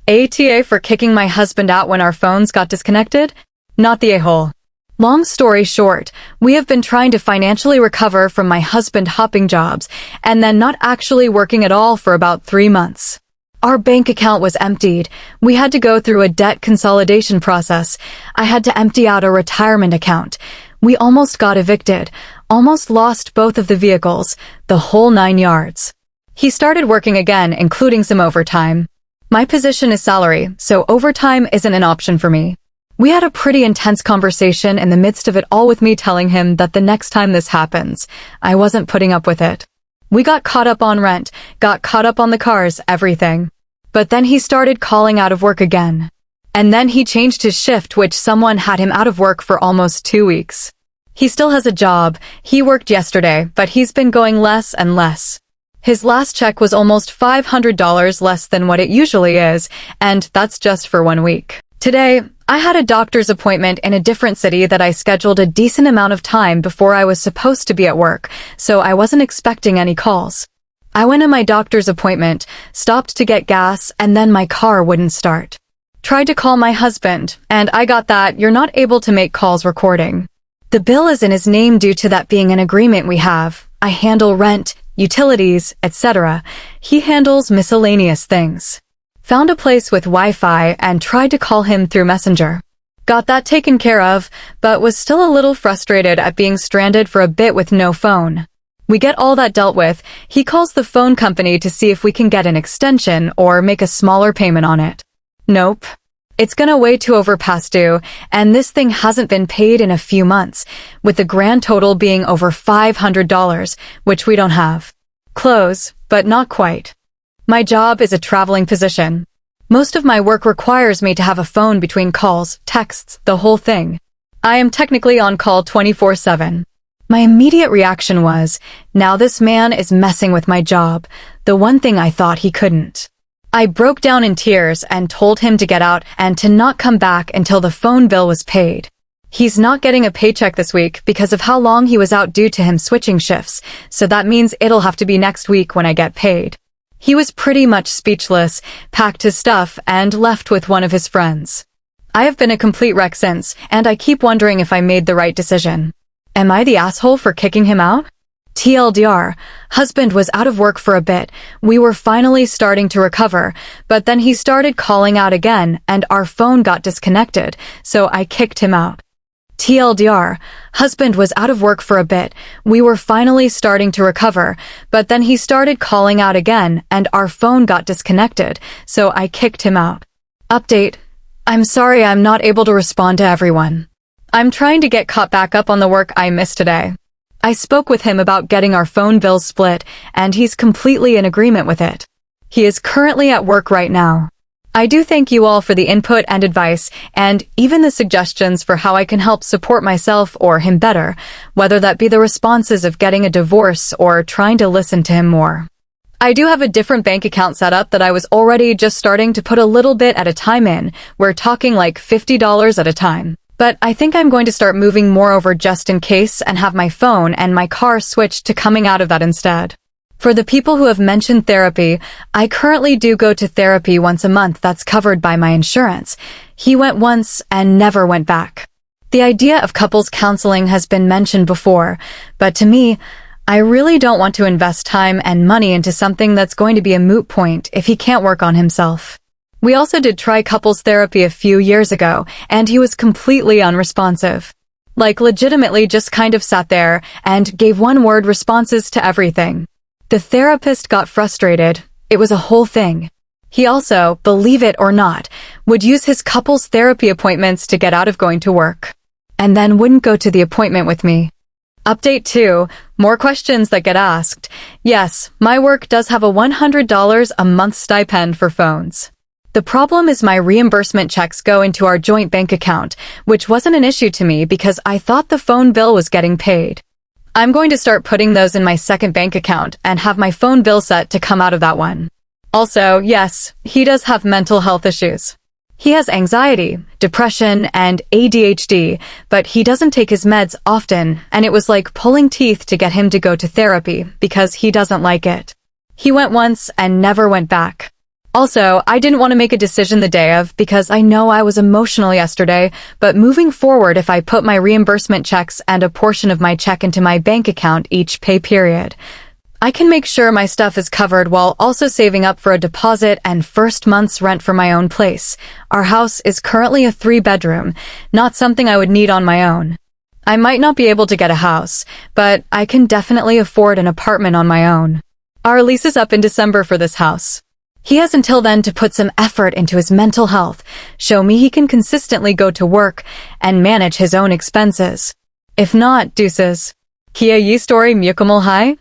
AITA for kicking my husband out when our phones got disconnected? Not the a-hole. Long story short, we have been trying to financially recover from my husband hopping jobs and then not actually working at all for about 3 months. Our bank account was emptied. We had to go through a debt consolidation process. I had to empty out a retirement account. We almost got evicted, almost lost both of the vehicles, the whole 9 yards. He started working again, including some overtime. My position is salary, so overtime isn't an option for me. We had a pretty intense conversation in the midst of it all with me telling him that the next time this happens, I wasn't putting up with it. We got caught up on rent, got caught up on the cars, everything. But then he started calling out of work again. And then he changed his shift, which someone had him out of work for almost 2 weeks. He still has a job. He worked yesterday, but he's been going less and less. His last check was almost $500 less than what it usually is, and that's just for 1 week. Today, I had a doctor's appointment in a different city that I scheduled a decent amount of time before I was supposed to be at work, so I wasn't expecting any calls. I went to my doctor's appointment, stopped to get gas, and then my car wouldn't start. Tried to call my husband, and I got that you're not able to make calls recording. The bill is in his name due to that being an agreement we have. I handle rent, utilities, etc. He handles miscellaneous things. Found a place with Wi-Fi and tried to call him through Messenger. Got that taken care of, but was still a little frustrated at being stranded for a bit with no phone. We get all that dealt with. He calls the phone company to see if we can get an extension or make a smaller payment on it. Nope. It's gonna way too over past due, and this thing hasn't been paid in a few months, with the grand total being over $500, which we don't have. Close, but not quite. My job is a traveling position. Most of my work requires me to have a phone between calls, texts, the whole thing. I am technically on call 24/7. My immediate reaction was, now this man is messing with my job, the one thing I thought he couldn't. I broke down in tears and told him to get out and to not come back until the phone bill was paid. He's not getting a paycheck this week because of how long he was out due to him switching shifts, so that means it'll have to be next week when I get paid. He was pretty much speechless, packed his stuff, and left with one of his friends. I have been a complete wreck since, and I keep wondering if I made the right decision. Am I the asshole for kicking him out? TLDR, husband was out of work for a bit. We were finally starting to recover, but then he started calling out again and our phone got disconnected, so I kicked him out. TLDR, husband was out of work for a bit. We were finally starting to recover, but then he started calling out again and our phone got disconnected, so I kicked him out. Update. I'm sorry I'm not able to respond to everyone. I'm trying to get caught back up on the work I missed today. I spoke with him about getting our phone bills split, and he's completely in agreement with it. He is currently at work right now. I do thank you all for the input and advice, and even the suggestions for how I can help support myself or him better, whether that be the responses of getting a divorce or trying to listen to him more. I do have a different bank account set up that I was already just starting to put a little bit at a time in. We're talking like $50 at a time. But I think I'm going to start moving more over just in case and have my phone and my car switched to coming out of that instead. For the people who have mentioned therapy, I currently do go to therapy once a month that's covered by my insurance. He went once and never went back. The idea of couples counseling has been mentioned before, but to me, I really don't want to invest time and money into something that's going to be a moot point if he can't work on himself. We also did try couples therapy a few years ago, and he was completely unresponsive. Like legitimately just kind of sat there and gave one-word responses to everything. The therapist got frustrated. It was a whole thing. He also, believe it or not, would use his couples therapy appointments to get out of going to work. And then wouldn't go to the appointment with me. Update 2, more questions that get asked. Yes, my work does have a $100 a month stipend for phones. The problem is my reimbursement checks go into our joint bank account, which wasn't an issue to me because I thought the phone bill was getting paid. I'm going to start putting those in my second bank account and have my phone bill set to come out of that one. Also, yes, he does have mental health issues. He has anxiety, depression, and ADHD, but he doesn't take his meds often, and it was like pulling teeth to get him to go to therapy because he doesn't like it. He went once and never went back. Also, I didn't want to make a decision the day of because I know I was emotional yesterday, but moving forward, if I put my reimbursement checks and a portion of my check into my bank account each pay period, I can make sure my stuff is covered while also saving up for a deposit and first month's rent for my own place. Our house is currently a 3-bedroom, not something I would need on my own. I might not be able to get a house, but I can definitely afford an apartment on my own. Our lease is up in December for this house. He has until then to put some effort into his mental health, show me he can consistently go to work, and manage his own expenses. If not, deuces. Kia yi story mukkamul hai?